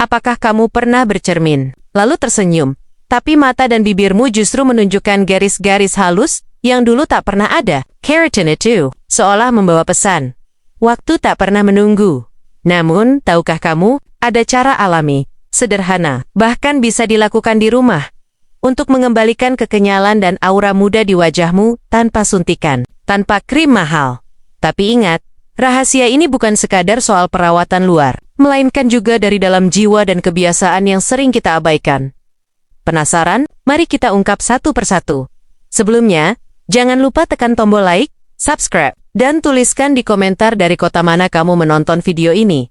Apakah kamu pernah bercermin, lalu tersenyum, tapi mata dan bibirmu justru menunjukkan garis-garis halus yang dulu tak pernah ada? Keratin itu seolah membawa pesan. Waktu tak pernah menunggu. Namun, tahukah kamu, ada cara alami, sederhana, bahkan bisa dilakukan di rumah, untuk mengembalikan kekenyalan dan aura muda di wajahmu tanpa suntikan, tanpa krim mahal. Tapi ingat, rahasia ini bukan sekadar soal perawatan luar, melainkan juga dari dalam jiwa dan kebiasaan yang sering kita abaikan. Penasaran? Mari kita ungkap satu persatu. Sebelumnya, jangan lupa tekan tombol like, subscribe, dan tuliskan di komentar dari kota mana kamu menonton video ini.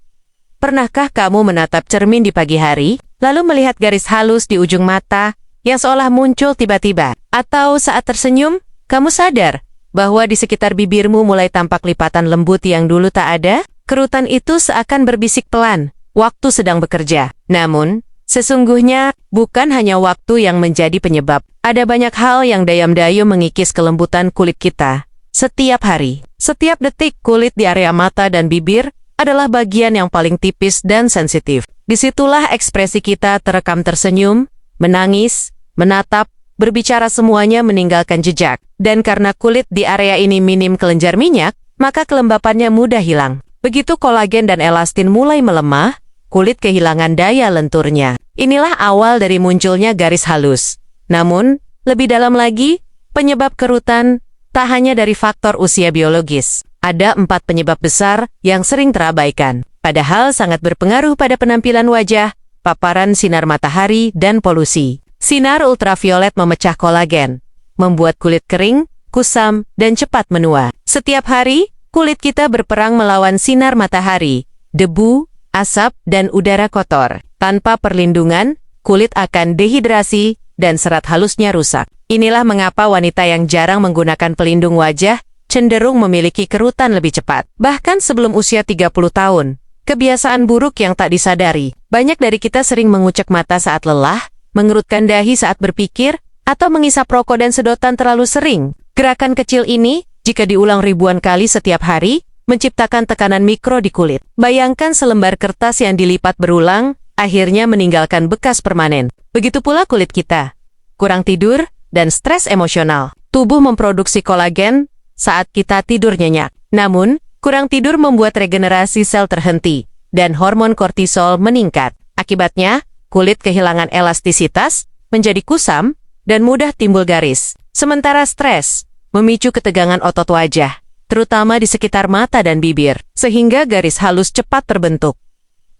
Pernahkah kamu menatap cermin di pagi hari, lalu melihat garis halus di ujung mata yang seolah muncul tiba-tiba? Atau saat tersenyum, kamu sadar bahwa di sekitar bibirmu mulai tampak lipatan lembut yang dulu tak ada? Kerutan itu seakan berbisik pelan, waktu sedang bekerja. Namun, sesungguhnya, bukan hanya waktu yang menjadi penyebab. Ada banyak hal yang dayam-dayum mengikis kelembutan kulit kita. Setiap hari, setiap detik kulit di area mata dan bibir adalah bagian yang paling tipis dan sensitif. Disitulah ekspresi kita terekam tersenyum, menangis, menatap, berbicara semuanya meninggalkan jejak. Dan karena kulit di area ini minim kelenjar minyak, maka kelembapannya mudah hilang. Begitu kolagen dan elastin mulai melemah, kulit kehilangan daya lenturnya. Inilah awal dari munculnya garis halus. Namun, lebih dalam lagi, penyebab kerutan tak hanya dari faktor usia biologis. Ada 4 penyebab besar yang sering terabaikan, padahal sangat berpengaruh pada penampilan wajah, paparan sinar matahari, dan polusi. Sinar ultraviolet memecah kolagen, membuat kulit kering, kusam, dan cepat menua. Setiap hari, kulit kita berperang melawan sinar matahari, debu, asap, dan udara kotor. Tanpa perlindungan, kulit akan dehidrasi dan serat halusnya rusak. Inilah mengapa wanita yang jarang menggunakan pelindung wajah cenderung memiliki kerutan lebih cepat. Bahkan sebelum usia 30 tahun. Kebiasaan buruk yang tak disadari. Banyak dari kita sering mengucek mata saat lelah, mengerutkan dahi saat berpikir, atau mengisap rokok dan sedotan terlalu sering. Gerakan kecil ini, jika diulang ribuan kali setiap hari, menciptakan tekanan mikro di kulit. Bayangkan selembar kertas yang dilipat berulang, akhirnya meninggalkan bekas permanen. Begitu pula kulit kita. Kurang tidur dan stres emosional. Tubuh memproduksi kolagen saat kita tidur nyenyak. Namun, kurang tidur membuat regenerasi sel terhenti, dan hormon kortisol meningkat. Akibatnya, kulit kehilangan elastisitas, menjadi kusam, dan mudah timbul garis. Sementara stres memicu ketegangan otot wajah, terutama di sekitar mata dan bibir, sehingga garis halus cepat terbentuk.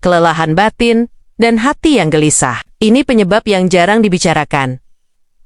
Kelelahan batin, dan hati yang gelisah. Ini penyebab yang jarang dibicarakan.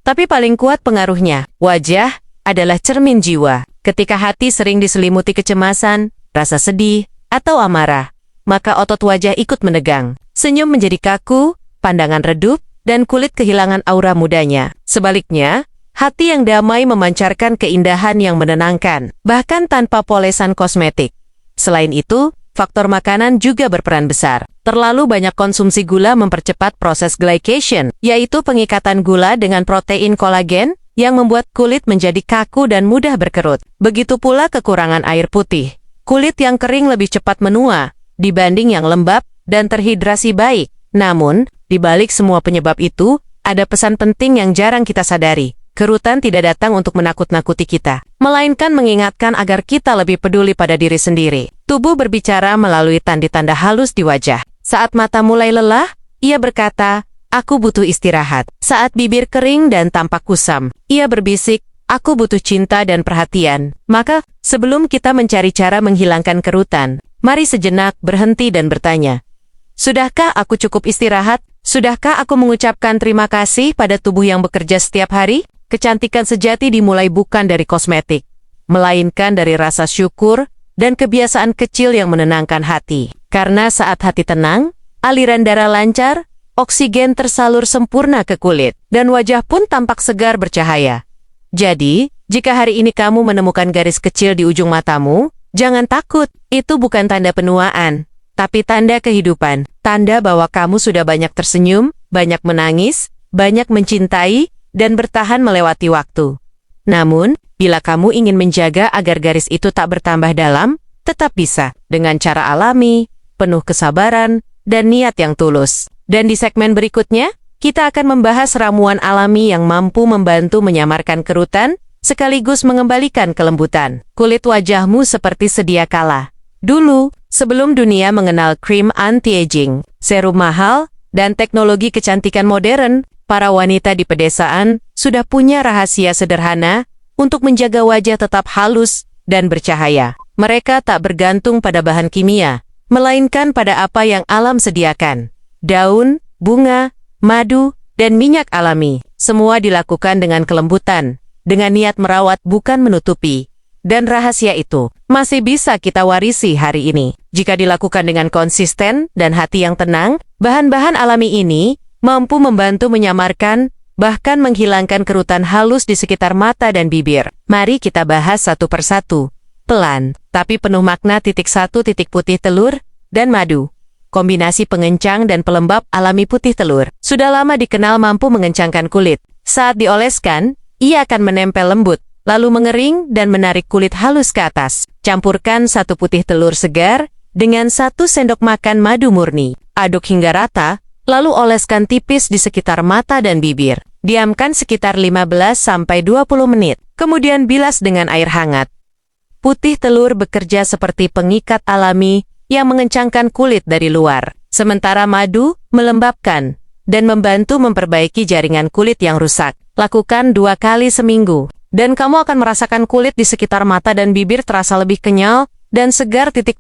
Tapi paling kuat pengaruhnya, wajah adalah cermin jiwa. Ketika hati sering diselimuti kecemasan, rasa sedih, atau amarah, maka otot wajah ikut menegang. Senyum menjadi kaku, pandangan redup, dan kulit kehilangan aura mudanya. Sebaliknya, hati yang damai memancarkan keindahan yang menenangkan, bahkan tanpa polesan kosmetik. Selain itu, faktor makanan juga berperan besar. Terlalu banyak konsumsi gula mempercepat proses glycation, yaitu pengikatan gula dengan protein kolagen, yang membuat kulit menjadi kaku dan mudah berkerut. Begitu pula kekurangan air putih. Kulit yang kering lebih cepat menua, dibanding yang lembab dan terhidrasi baik. Namun, di balik semua penyebab itu, ada pesan penting yang jarang kita sadari. Kerutan tidak datang untuk menakut-nakuti kita, melainkan mengingatkan agar kita lebih peduli pada diri sendiri. Tubuh berbicara melalui tanda-tanda halus di wajah. Saat mata mulai lelah, ia berkata, "Aku butuh istirahat." Saat bibir kering dan tampak kusam, ia berbisik, "Aku butuh cinta dan perhatian." Maka, sebelum kita mencari cara menghilangkan kerutan, mari sejenak berhenti dan bertanya, sudahkah aku cukup istirahat? Sudahkah aku mengucapkan terima kasih pada tubuh yang bekerja setiap hari? Kecantikan sejati dimulai bukan dari kosmetik, melainkan dari rasa syukur dan kebiasaan kecil yang menenangkan hati. Karena saat hati tenang, aliran darah lancar, oksigen tersalur sempurna ke kulit, dan wajah pun tampak segar bercahaya. Jadi, jika hari ini kamu menemukan garis kecil di ujung matamu, jangan takut. Itu bukan tanda penuaan, tapi tanda kehidupan. Tanda bahwa kamu sudah banyak tersenyum, banyak menangis, banyak mencintai, dan bertahan melewati waktu. Namun, bila kamu ingin menjaga agar garis itu tak bertambah dalam, tetap bisa, dengan cara alami, penuh kesabaran, dan niat yang tulus. Dan di segmen berikutnya, kita akan membahas ramuan alami yang mampu membantu menyamarkan kerutan, sekaligus mengembalikan kelembutan kulit wajahmu seperti sedia kala. Dulu, sebelum dunia mengenal krim anti-aging, serum mahal, dan teknologi kecantikan modern, para wanita di pedesaan sudah punya rahasia sederhana untuk menjaga wajah tetap halus dan bercahaya. Mereka tak bergantung pada bahan kimia, melainkan pada apa yang alam sediakan. Daun, bunga, madu, dan minyak alami. Semua dilakukan dengan kelembutan, dengan niat merawat bukan menutupi. Dan rahasia itu masih bisa kita warisi hari ini. Jika dilakukan dengan konsisten dan hati yang tenang, bahan-bahan alami ini mampu membantu menyamarkan, bahkan menghilangkan kerutan halus di sekitar mata dan bibir. Mari kita bahas satu persatu. Pelan, tapi penuh makna. Titik putih telur dan madu. Kombinasi pengencang dan pelembab alami putih telur sudah lama dikenal mampu mengencangkan kulit. Saat dioleskan, ia akan menempel lembut, lalu mengering dan menarik kulit halus ke atas. Campurkan 1 putih telur segar dengan 1 sendok makan madu murni. Aduk hingga rata, lalu oleskan tipis di sekitar mata dan bibir. Diamkan sekitar 15-20 menit, kemudian bilas dengan air hangat. Putih telur bekerja seperti pengikat alami yang mengencangkan kulit dari luar, sementara madu melembabkan dan membantu memperbaiki jaringan kulit yang rusak. Lakukan 2 kali seminggu, dan kamu akan merasakan kulit di sekitar mata dan bibir terasa lebih kenyal dan segar. 2.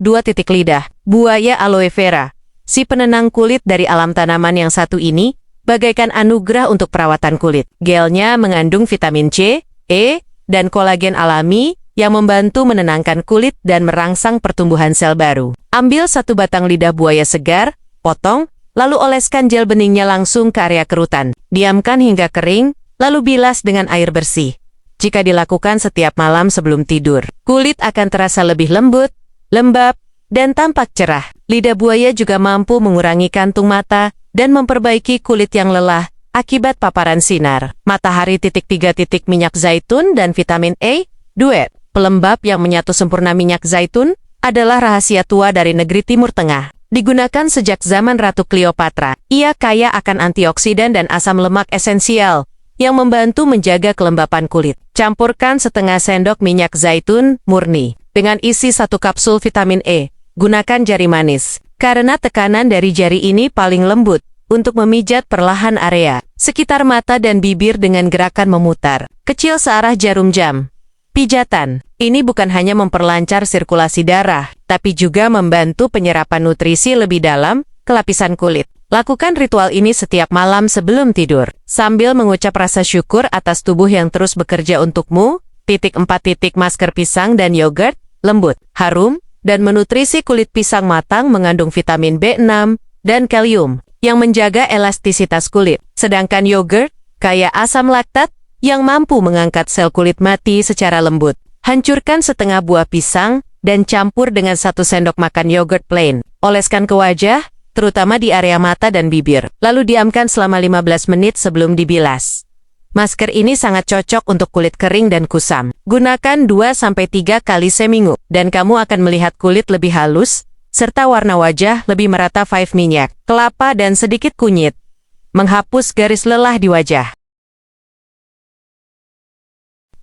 Lidah buaya aloe vera. Si penenang kulit dari alam tanaman yang satu ini bagaikan anugerah untuk perawatan kulit. Gelnya mengandung vitamin C, E, dan kolagen alami yang membantu menenangkan kulit dan merangsang pertumbuhan sel baru. Ambil 1 batang lidah buaya segar, potong, lalu oleskan gel beningnya langsung ke area kerutan. Diamkan hingga kering, lalu bilas dengan air bersih. Jika dilakukan setiap malam sebelum tidur, kulit akan terasa lebih lembut, lembab, dan tampak cerah. Lidah buaya juga mampu mengurangi kantung mata dan memperbaiki kulit yang lelah akibat paparan sinar matahari. 3. Minyak zaitun dan vitamin E. Duet. Pelembab yang menyatu sempurna. Minyak zaitun adalah rahasia tua dari negeri Timur Tengah. Digunakan sejak zaman Ratu Cleopatra. Ia kaya akan antioksidan dan asam lemak esensial yang membantu menjaga kelembapan kulit. Campurkan setengah sendok minyak zaitun murni dengan isi 1 kapsul vitamin E. Gunakan jari manis, karena tekanan dari jari ini paling lembut untuk memijat perlahan area sekitar mata dan bibir dengan gerakan memutar kecil searah jarum jam. Pijatan ini bukan hanya memperlancar sirkulasi darah, tapi juga membantu penyerapan nutrisi lebih dalam ke lapisan kulit. Lakukan ritual ini setiap malam sebelum tidur, sambil mengucap rasa syukur atas tubuh yang terus bekerja untukmu. 4. Masker pisang dan yogurt, lembut, harum, dan menutrisi kulit. Pisang matang mengandung vitamin B6 dan kalium yang menjaga elastisitas kulit. Sedangkan yogurt kaya asam laktat yang mampu mengangkat sel kulit mati secara lembut. Hancurkan setengah buah pisang dan campur dengan 1 sendok makan yogurt plain. Oleskan ke wajah, terutama di area mata dan bibir. Lalu diamkan selama 15 menit sebelum dibilas. Masker ini sangat cocok untuk kulit kering dan kusam. Gunakan 2-3 kali seminggu, dan kamu akan melihat kulit lebih halus, serta warna wajah lebih merata. 5. Minyak kelapa dan sedikit kunyit. Menghapus garis lelah di wajah.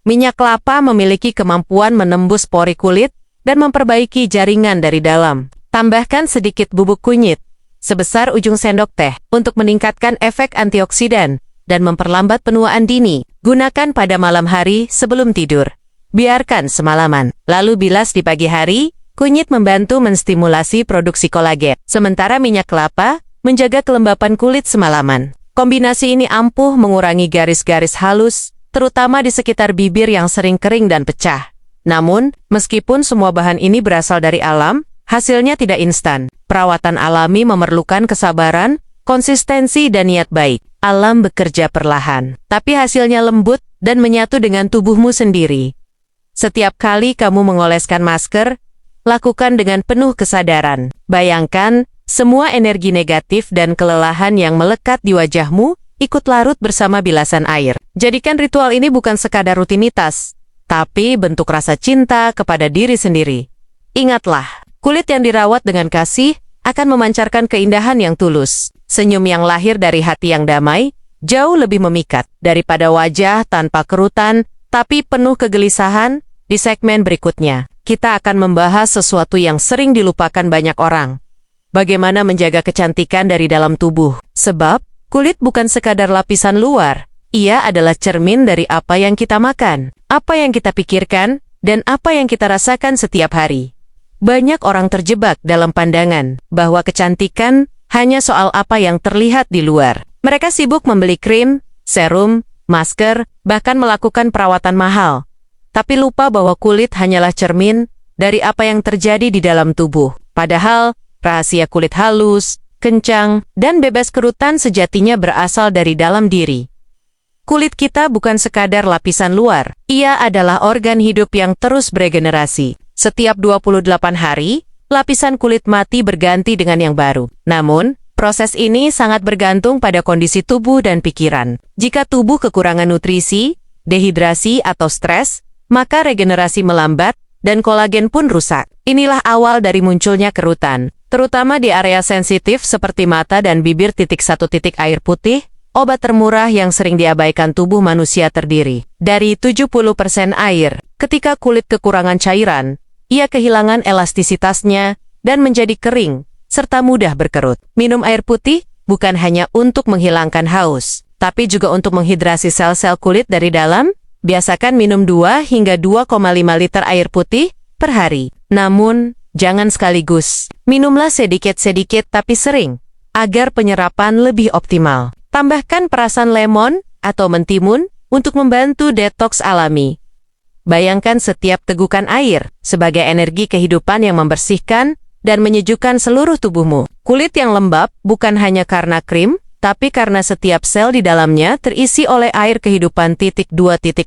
Minyak kelapa memiliki kemampuan menembus pori kulit dan memperbaiki jaringan dari dalam. Tambahkan sedikit bubuk kunyit, sebesar ujung sendok teh, untuk meningkatkan efek antioksidan dan memperlambat penuaan dini. Gunakan pada malam hari sebelum tidur. Biarkan semalaman, lalu bilas di pagi hari. Kunyit membantu menstimulasi produksi kolagen, sementara minyak kelapa menjaga kelembapan kulit semalaman. Kombinasi ini ampuh mengurangi garis-garis halus, terutama di sekitar bibir yang sering kering dan pecah. Namun, meskipun semua bahan ini berasal dari alam, hasilnya tidak instan. Perawatan alami memerlukan kesabaran, konsistensi, dan niat baik. Alam bekerja perlahan, tapi hasilnya lembut dan menyatu dengan tubuhmu sendiri. Setiap kali kamu mengoleskan masker, lakukan dengan penuh kesadaran. Bayangkan, semua energi negatif dan kelelahan yang melekat di wajahmu ikut larut bersama bilasan air. Jadikan ritual ini bukan sekadar rutinitas, tapi bentuk rasa cinta kepada diri sendiri. Ingatlah, kulit yang dirawat dengan kasih akan memancarkan keindahan yang tulus. Senyum yang lahir dari hati yang damai jauh lebih memikat daripada wajah tanpa kerutan tapi penuh kegelisahan. Di segmen berikutnya, kita akan membahas sesuatu yang sering dilupakan banyak orang. Bagaimana menjaga kecantikan dari dalam tubuh. Sebab, kulit bukan sekadar lapisan luar. Ia adalah cermin dari apa yang kita makan, apa yang kita pikirkan, dan apa yang kita rasakan setiap hari. Banyak orang terjebak dalam pandangan bahwa kecantikan hanya soal apa yang terlihat di luar. Mereka sibuk membeli krim, serum, masker, bahkan melakukan perawatan mahal. Tapi lupa bahwa kulit hanyalah cermin dari apa yang terjadi di dalam tubuh. Padahal, rahasia kulit halus, kencang, dan bebas kerutan sejatinya berasal dari dalam diri. Kulit kita bukan sekadar lapisan luar. Ia adalah organ hidup yang terus beregenerasi. Setiap 28 hari, lapisan kulit mati berganti dengan yang baru. Namun, proses ini sangat bergantung pada kondisi tubuh dan pikiran. Jika tubuh kekurangan nutrisi, dehidrasi, atau stres, maka regenerasi melambat dan kolagen pun rusak. Inilah awal dari munculnya kerutan, terutama di area sensitif seperti mata dan bibir. Satu titik air putih, obat termurah yang sering diabaikan tubuh manusia terdiri dari 70% air. Ketika kulit kekurangan cairan, ia kehilangan elastisitasnya dan menjadi kering, serta mudah berkerut. Minum air putih bukan hanya untuk menghilangkan haus, tapi juga untuk menghidrasi sel-sel kulit dari dalam. Biasakan minum 2 hingga 2,5 liter air putih per hari. Namun, jangan sekaligus. Minumlah sedikit-sedikit tapi sering, agar penyerapan lebih optimal. Tambahkan perasan lemon atau mentimun untuk membantu detoks alami. Bayangkan setiap tegukan air sebagai energi kehidupan yang membersihkan dan menyejukkan seluruh tubuhmu. Kulit yang lembab bukan hanya karena krim, tapi karena setiap sel di dalamnya terisi oleh air kehidupan. 2.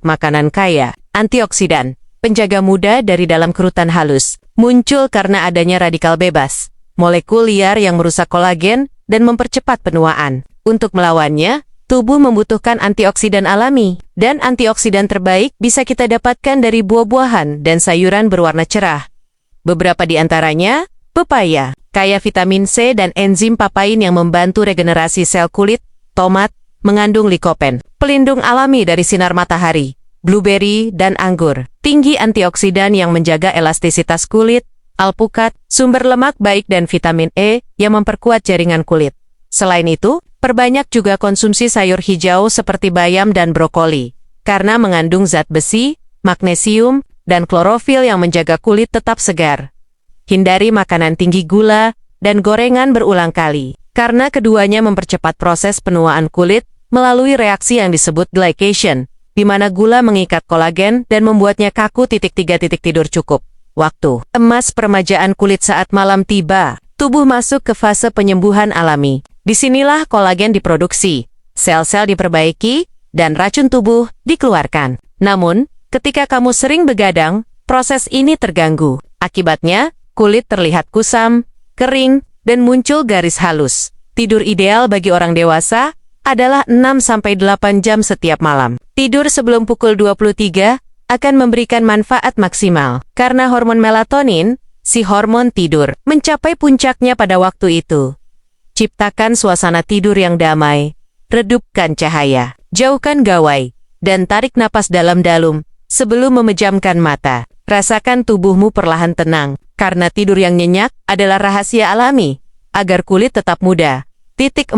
Makanan kaya antioksidan, penjaga muda dari dalam kerutan halus, muncul karena adanya radikal bebas, molekul liar yang merusak kolagen dan mempercepat penuaan. Untuk melawannya, tubuh membutuhkan antioksidan alami, dan antioksidan terbaik bisa kita dapatkan dari buah-buahan dan sayuran berwarna cerah. Beberapa di antaranya, pepaya, kaya vitamin C dan enzim papain yang membantu regenerasi sel kulit. Tomat, mengandung likopen, pelindung alami dari sinar matahari. Blueberry dan anggur, tinggi antioksidan yang menjaga elastisitas kulit. Alpukat, sumber lemak baik dan vitamin E yang memperkuat jaringan kulit. Selain itu, perbanyak juga konsumsi sayur hijau seperti bayam dan brokoli, karena mengandung zat besi, magnesium, dan klorofil yang menjaga kulit tetap segar. Hindari makanan tinggi gula dan gorengan berulang kali, karena keduanya mempercepat proses penuaan kulit melalui reaksi yang disebut glycation, di mana gula mengikat kolagen dan membuatnya kaku. 3. Tidur cukup. Waktu emas peremajaan kulit saat malam tiba, tubuh masuk ke fase penyembuhan alami. Disinilah kolagen diproduksi, sel-sel diperbaiki, dan racun tubuh dikeluarkan. Namun, ketika kamu sering begadang, proses ini terganggu. Akibatnya, kulit terlihat kusam, kering, dan muncul garis halus. Tidur ideal bagi orang dewasa adalah 6-8 jam setiap malam. Tidur sebelum pukul 23 akan memberikan manfaat maksimal, karena hormon melatonin, si hormon tidur, mencapai puncaknya pada waktu itu. Ciptakan suasana tidur yang damai, redupkan cahaya, jauhkan gawai, dan tarik napas dalam-dalam sebelum memejamkan mata. Rasakan tubuhmu perlahan tenang, karena tidur yang nyenyak adalah rahasia alami, agar kulit tetap muda. 4.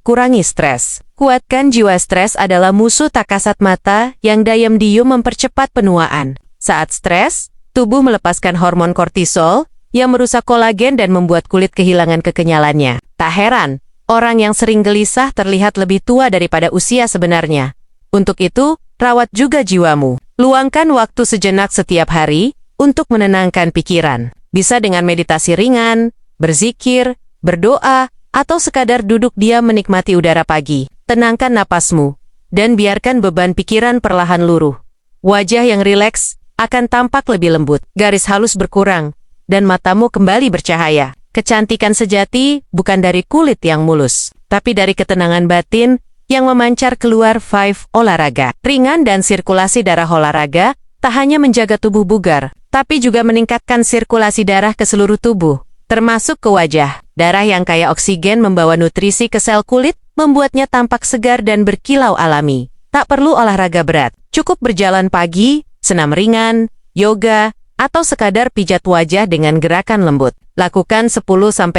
Kurangi stres. Kuatkan jiwa. Stres adalah musuh tak kasat mata yang diam-diam mempercepat penuaan. Saat stres, tubuh melepaskan hormon kortisol yang merusak kolagen dan membuat kulit kehilangan kekenyalannya. Tak heran, orang yang sering gelisah terlihat lebih tua daripada usia sebenarnya. Untuk itu, rawat juga jiwamu. Luangkan waktu sejenak setiap hari untuk menenangkan pikiran. Bisa dengan meditasi ringan, berzikir, berdoa, atau sekadar duduk diam menikmati udara pagi. Tenangkan napasmu, dan biarkan beban pikiran perlahan luruh. Wajah yang rileks akan tampak lebih lembut, garis halus berkurang, dan matamu kembali bercahaya. Kecantikan sejati bukan dari kulit yang mulus, tapi dari ketenangan batin yang memancar keluar. 5. Olahraga ringan dan sirkulasi darah. Olahraga tak hanya menjaga tubuh bugar, tapi juga meningkatkan sirkulasi darah ke seluruh tubuh. termasuk ke wajah. Darah yang kaya oksigen membawa nutrisi ke sel kulit, membuatnya tampak segar dan berkilau alami. Tak perlu olahraga berat, cukup berjalan pagi, senam ringan, yoga, atau sekadar pijat wajah dengan gerakan lembut. Lakukan 10-15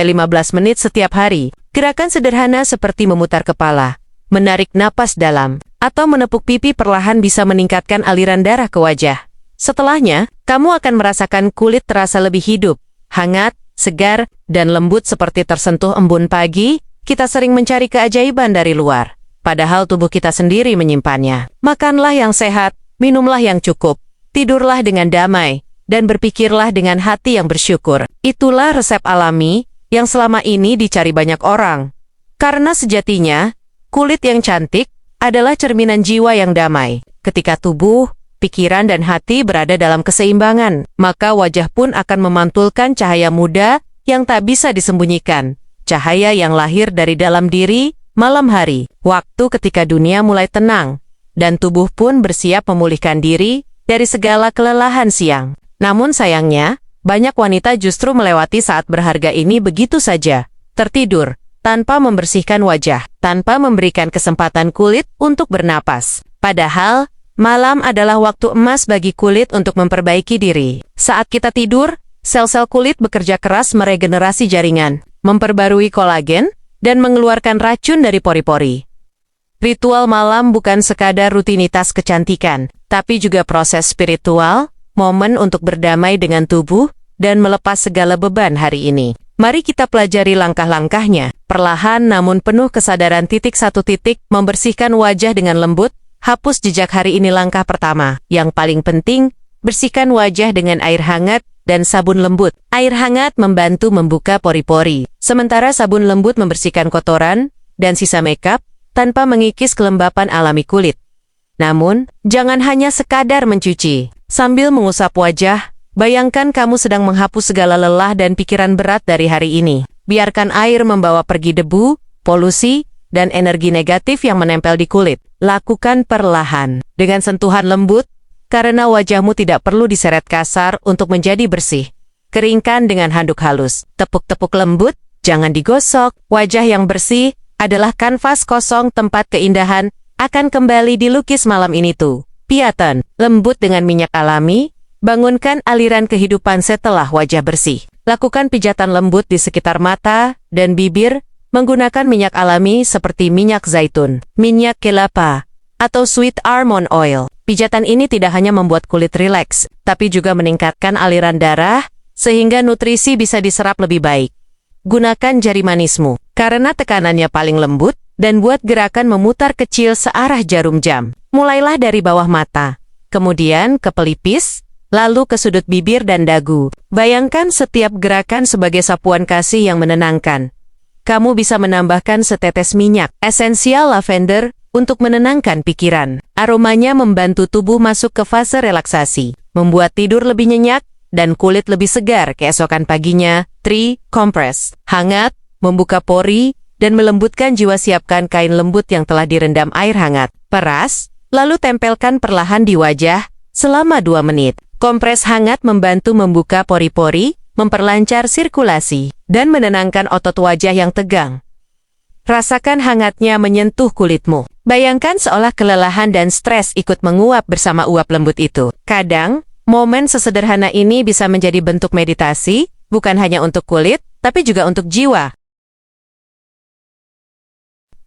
menit setiap hari. Gerakan sederhana seperti memutar kepala, menarik napas dalam, atau menepuk pipi perlahan bisa meningkatkan aliran darah ke wajah. Setelahnya, kamu akan merasakan kulit terasa lebih hidup, hangat, segar, dan lembut seperti tersentuh embun pagi. Kita sering mencari keajaiban dari luar, padahal tubuh kita sendiri menyimpannya. Makanlah yang sehat, minumlah yang cukup, tidurlah dengan damai, dan berpikirlah dengan hati yang bersyukur. Itulah resep alami yang selama ini dicari banyak orang. Karena sejatinya, kulit yang cantik adalah cerminan jiwa yang damai. Ketika tubuh, pikiran dan hati berada dalam keseimbangan, maka wajah pun akan memantulkan cahaya muda yang tak bisa disembunyikan. Cahaya yang lahir dari dalam diri, malam hari, waktu ketika dunia mulai tenang, dan tubuh pun bersiap memulihkan diri dari segala kelelahan siang. Namun sayangnya, banyak wanita justru melewati saat berharga ini begitu saja, tertidur, tanpa membersihkan wajah, tanpa memberikan kesempatan kulit untuk bernapas. Padahal, malam adalah waktu emas bagi kulit untuk memperbaiki diri. Saat kita tidur, sel-sel kulit bekerja keras meregenerasi jaringan, memperbarui kolagen, dan mengeluarkan racun dari pori-pori. Ritual malam bukan sekadar rutinitas kecantikan, tapi juga proses spiritual, momen untuk berdamai dengan tubuh, dan melepas segala beban hari ini. Mari kita pelajari langkah-langkahnya, perlahan namun penuh kesadaran. 1. Membersihkan wajah dengan lembut. Hapus jejak hari ini. Langkah pertama, yang paling penting, bersihkan wajah dengan air hangat dan sabun lembut. Air hangat membantu membuka pori-pori, sementara sabun lembut membersihkan kotoran dan sisa makeup tanpa mengikis kelembapan alami kulit. Namun, jangan hanya sekadar mencuci. Sambil mengusap wajah, bayangkan kamu sedang menghapus segala lelah dan pikiran berat dari hari ini. Biarkan air membawa pergi debu, polusi, dan energi negatif yang menempel di kulit. Lakukan perlahan, dengan sentuhan lembut, karena wajahmu tidak perlu diseret kasar untuk menjadi bersih. Keringkan dengan handuk halus. Tepuk-tepuk lembut, jangan digosok. Wajah yang bersih adalah kanvas kosong tempat keindahan akan kembali dilukis malam ini tuh. Piatan, lembut dengan minyak alami, bangunkan aliran kehidupan setelah wajah bersih. Lakukan pijatan lembut di sekitar mata dan bibir, menggunakan minyak alami seperti minyak zaitun, minyak kelapa, atau sweet almond oil. Pijatan ini tidak hanya membuat kulit rileks, tapi juga meningkatkan aliran darah, sehingga nutrisi bisa diserap lebih baik. Gunakan jari manismu, karena tekanannya paling lembut, dan buat gerakan memutar kecil searah jarum jam. Mulailah dari bawah mata, kemudian ke pelipis, lalu ke sudut bibir dan dagu. Bayangkan setiap gerakan sebagai sapuan kasih yang menenangkan. Kamu bisa menambahkan setetes minyak esensial lavender untuk menenangkan pikiran. Aromanya membantu tubuh masuk ke fase relaksasi, membuat tidur lebih nyenyak dan kulit lebih segar keesokan paginya. 3. Compress, hangat, membuka pori, dan melembutkan jiwa. Siapkan kain lembut yang telah direndam air hangat. Peras, lalu tempelkan perlahan di wajah selama 2 menit. Kompres hangat membantu membuka pori-pori, memperlancar sirkulasi, dan menenangkan otot wajah yang tegang. Rasakan hangatnya menyentuh kulitmu. Bayangkan seolah kelelahan dan stres ikut menguap bersama uap lembut itu. Kadang, momen sesederhana ini bisa menjadi bentuk meditasi, bukan hanya untuk kulit, tapi juga untuk jiwa.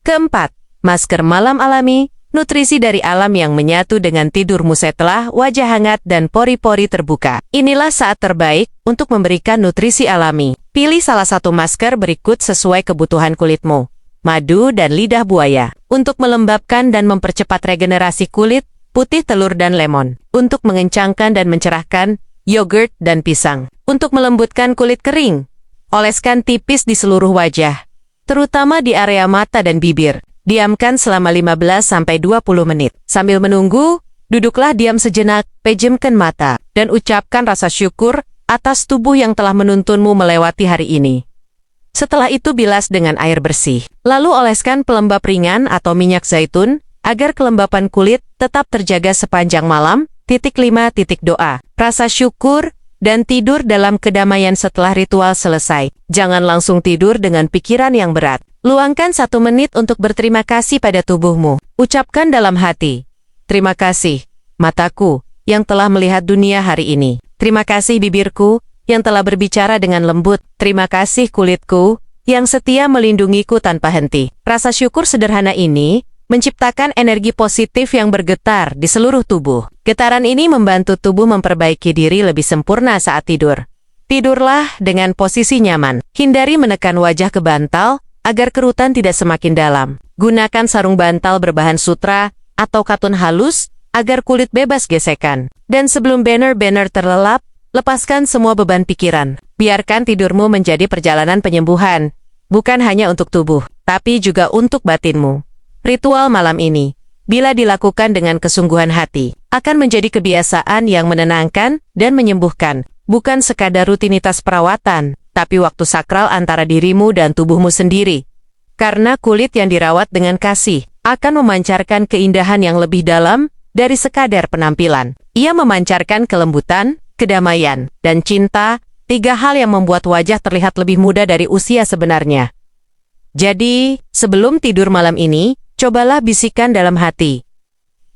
Keempat, masker malam alami, nutrisi dari alam yang menyatu dengan tidurmu setelah wajah hangat dan pori-pori terbuka. Inilah saat terbaik untuk memberikan nutrisi alami. Pilih salah satu masker berikut sesuai kebutuhan kulitmu. Madu dan lidah buaya. Untuk melembabkan dan mempercepat regenerasi kulit, putih telur dan lemon. Untuk mengencangkan dan mencerahkan, yogurt dan pisang. Untuk melembutkan kulit kering, oleskan tipis di seluruh wajah, terutama di area mata dan bibir. Diamkan selama 15-20 menit. Sambil menunggu, duduklah diam sejenak, pejamkan mata, dan ucapkan rasa syukur atas tubuh yang telah menuntunmu melewati hari ini. Setelah itu bilas dengan air bersih. Lalu oleskan pelembab ringan atau minyak zaitun, agar kelembapan kulit tetap terjaga sepanjang malam. 5. Doa. Rasa syukur dan tidur dalam kedamaian setelah ritual selesai. Jangan langsung tidur dengan pikiran yang berat. Luangkan 1 menit untuk berterima kasih pada tubuhmu. Ucapkan dalam hati, "Terima kasih, mataku, yang telah melihat dunia hari ini. Terima kasih bibirku, yang telah berbicara dengan lembut. Terima kasih kulitku, yang setia melindungiku tanpa henti." Rasa syukur sederhana ini menciptakan energi positif yang bergetar di seluruh tubuh. Getaran ini membantu tubuh memperbaiki diri lebih sempurna saat tidur. Tidurlah dengan posisi nyaman. Hindari menekan wajah ke bantal agar kerutan tidak semakin dalam. Gunakan sarung bantal berbahan sutra atau katun halus agar kulit bebas gesekan. Dan sebelum banner-banner terlelap, lepaskan semua beban pikiran. Biarkan tidurmu menjadi perjalanan penyembuhan, bukan hanya untuk tubuh, tapi juga untuk batinmu. Ritual malam ini, bila dilakukan dengan kesungguhan hati, akan menjadi kebiasaan yang menenangkan dan menyembuhkan, bukan sekadar rutinitas perawatan, tapi waktu sakral antara dirimu dan tubuhmu sendiri. Karena kulit yang dirawat dengan kasih akan memancarkan keindahan yang lebih dalam dari sekadar penampilan. Ia memancarkan kelembutan, kedamaian, dan cinta, 3 hal yang membuat wajah terlihat lebih muda dari usia sebenarnya. Jadi, sebelum tidur malam ini, cobalah bisikan dalam hati,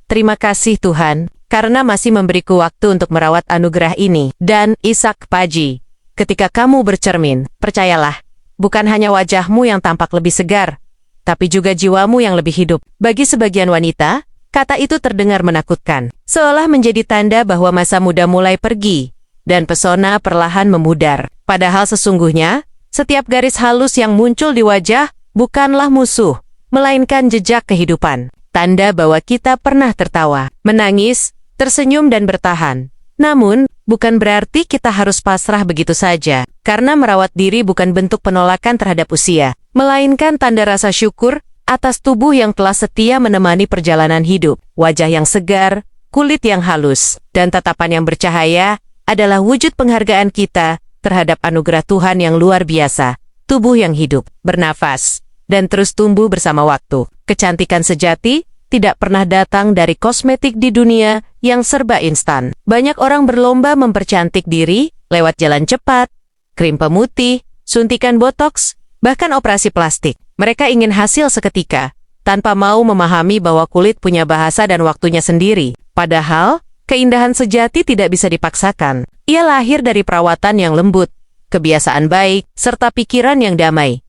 "Terima kasih Tuhan, karena masih memberiku waktu untuk merawat anugerah ini." Dan Ishak Paji, ketika kamu bercermin, percayalah, bukan hanya wajahmu yang tampak lebih segar, tapi juga jiwamu yang lebih hidup. Bagi sebagian wanita, kata itu terdengar menakutkan, seolah menjadi tanda bahwa masa muda mulai pergi, dan pesona perlahan memudar. Padahal sesungguhnya, setiap garis halus yang muncul di wajah bukanlah musuh, melainkan jejak kehidupan. Tanda bahwa kita pernah tertawa, menangis, tersenyum dan bertahan. Namun, bukan berarti kita harus pasrah begitu saja, karena merawat diri bukan bentuk penolakan terhadap usia, melainkan tanda rasa syukur atas tubuh yang telah setia menemani perjalanan hidup. Wajah yang segar, kulit yang halus, dan tatapan yang bercahaya adalah wujud penghargaan kita terhadap anugerah Tuhan yang luar biasa. Tubuh yang hidup, bernafas, dan terus tumbuh bersama waktu. Kecantikan sejati tidak pernah datang dari kosmetik di dunia yang serba instan. Banyak orang berlomba mempercantik diri lewat jalan cepat, krim pemutih, suntikan botoks, bahkan operasi plastik. Mereka ingin hasil seketika, tanpa mau memahami bahwa kulit punya bahasa dan waktunya sendiri. Padahal, keindahan sejati tidak bisa dipaksakan. Ia lahir dari perawatan yang lembut, kebiasaan baik, serta pikiran yang damai.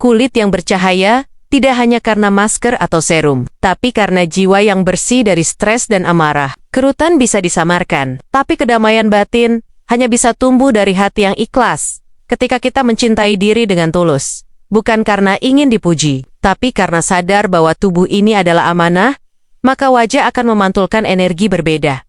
Kulit yang bercahaya tidak hanya karena masker atau serum, tapi karena jiwa yang bersih dari stres dan amarah. Kerutan bisa disamarkan, tapi kedamaian batin hanya bisa tumbuh dari hati yang ikhlas. Ketika kita mencintai diri dengan tulus, bukan karena ingin dipuji, tapi karena sadar bahwa tubuh ini adalah amanah, maka wajah akan memantulkan energi berbeda.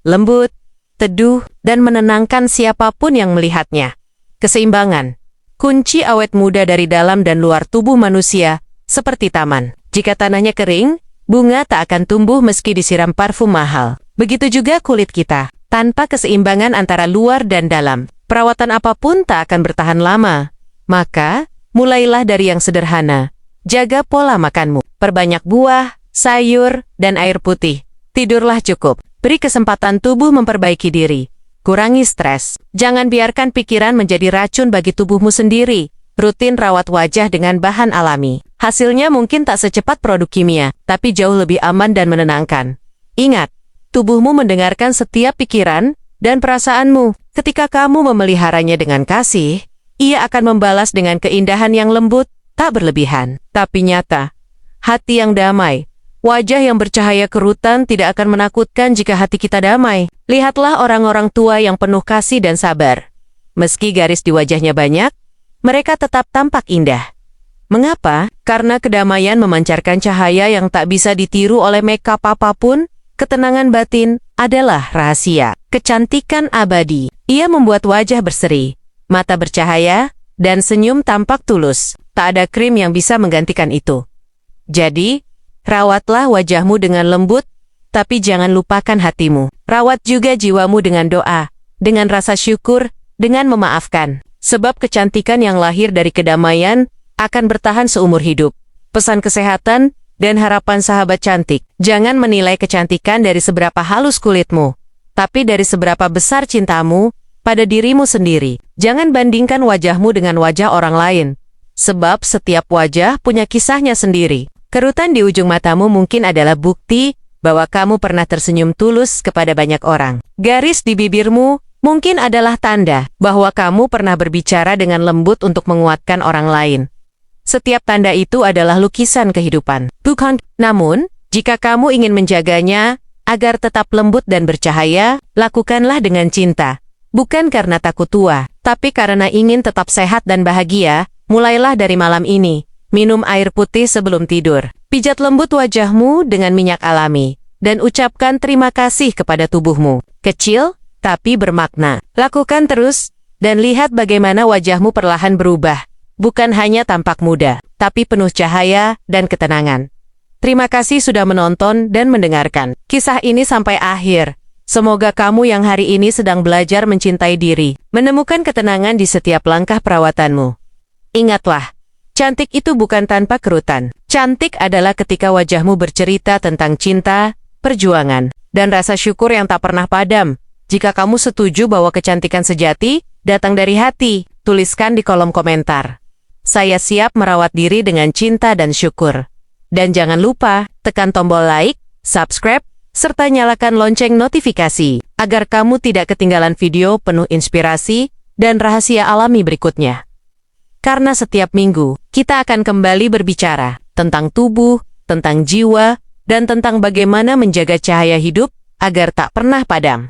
Lembut, teduh, dan menenangkan siapapun yang melihatnya. Keseimbangan, kunci awet muda dari dalam dan luar tubuh manusia, seperti taman. Jika tanahnya kering, bunga tak akan tumbuh meski disiram parfum mahal. Begitu juga kulit kita. Tanpa keseimbangan antara luar dan dalam, perawatan apapun tak akan bertahan lama. Maka, mulailah dari yang sederhana. Jaga pola makanmu. Perbanyak buah, sayur, dan air putih. Tidurlah cukup. Beri kesempatan tubuh memperbaiki diri. Kurangi stres. Jangan biarkan pikiran menjadi racun bagi tubuhmu sendiri. Rutin rawat wajah dengan bahan alami. Hasilnya mungkin tak secepat produk kimia, tapi jauh lebih aman dan menenangkan. Ingat, tubuhmu mendengarkan setiap pikiran dan perasaanmu. Ketika kamu memeliharanya dengan kasih, ia akan membalas dengan keindahan yang lembut, tak berlebihan, tapi nyata. Hati yang damai, wajah yang bercahaya kerutan tidak akan menakutkan jika hati kita damai. Lihatlah orang-orang tua yang penuh kasih dan sabar. Meski garis di wajahnya banyak, mereka tetap tampak indah. Mengapa? Karena kedamaian memancarkan cahaya yang tak bisa ditiru oleh makeup apapun. Ketenangan batin adalah rahasia. Kecantikan abadi. Ia membuat wajah berseri, mata bercahaya, dan senyum tampak tulus. Tak ada krim yang bisa menggantikan itu. Jadi, rawatlah wajahmu dengan lembut, tapi jangan lupakan hatimu. Rawat juga jiwamu dengan doa, dengan rasa syukur, dengan memaafkan. Sebab kecantikan yang lahir dari kedamaian akan bertahan seumur hidup. Pesan kesehatan dan harapan sahabat cantik. Jangan menilai kecantikan dari seberapa halus kulitmu, tapi dari seberapa besar cintamu pada dirimu sendiri. Jangan bandingkan wajahmu dengan wajah orang lain, sebab setiap wajah punya kisahnya sendiri. Kerutan di ujung matamu mungkin adalah bukti bahwa kamu pernah tersenyum tulus kepada banyak orang. Garis di bibirmu mungkin adalah tanda bahwa kamu pernah berbicara dengan lembut untuk menguatkan orang lain. Setiap tanda itu adalah lukisan kehidupan. Bukan, namun, jika kamu ingin menjaganya agar tetap lembut dan bercahaya, lakukanlah dengan cinta. Bukan karena takut tua, tapi karena ingin tetap sehat dan bahagia. Mulailah dari malam ini. Minum air putih sebelum tidur. Pijat lembut wajahmu dengan minyak alami. Dan ucapkan terima kasih kepada tubuhmu. Kecil, tapi bermakna. Lakukan terus, dan lihat bagaimana wajahmu perlahan berubah. Bukan hanya tampak muda, tapi penuh cahaya dan ketenangan. Terima kasih sudah menonton dan mendengarkan kisah ini sampai akhir. Semoga kamu yang hari ini sedang belajar mencintai diri, menemukan ketenangan di setiap langkah perawatanmu. Ingatlah, cantik itu bukan tanpa kerutan. Cantik adalah ketika wajahmu bercerita tentang cinta, perjuangan, dan rasa syukur yang tak pernah padam. Jika kamu setuju bahwa kecantikan sejati datang dari hati, tuliskan di kolom komentar. Saya siap merawat diri dengan cinta dan syukur. Dan jangan lupa, tekan tombol like, subscribe, serta nyalakan lonceng notifikasi, agar kamu tidak ketinggalan video penuh inspirasi dan rahasia alami berikutnya. Karena setiap minggu, kita akan kembali berbicara tentang tubuh, tentang jiwa, dan tentang bagaimana menjaga cahaya hidup agar tak pernah padam.